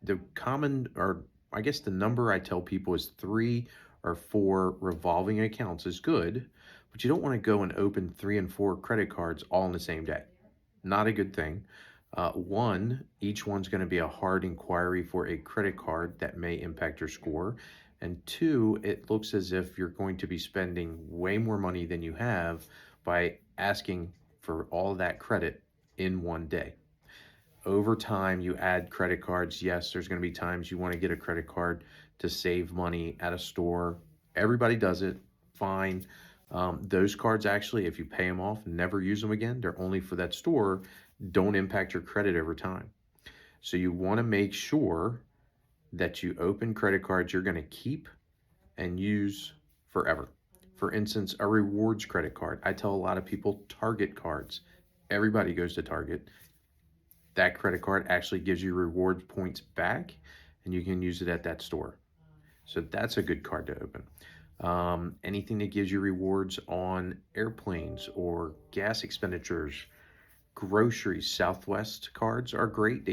the common, or I guess the number I tell people is 3 or 4 revolving accounts is good, but you don't want to go and open 3 and 4 credit cards all in the same day. Not a good thing. One, each one's going to be a hard inquiry for a credit card that may impact your score. And two, it looks as if you're going to be spending way more money than you have by asking for all that credit in one day. Over time, you add credit cards. Yes, there's going to be times you want to get a credit card to save money at a store. Everybody does it. Fine. Those cards actually, if you pay them off, never use them again. They're only for that store. Don't impact your credit over time. So you want to make sure that you open credit cards you're going to keep and use forever. For instance, a rewards credit card. I tell a lot of people Target cards. Everybody goes to Target. That credit card actually gives you reward points back, and you can use it at that store. So that's a good card to open. Anything that gives you rewards on airplanes or gas expenditures, groceries, Southwest cards are great. They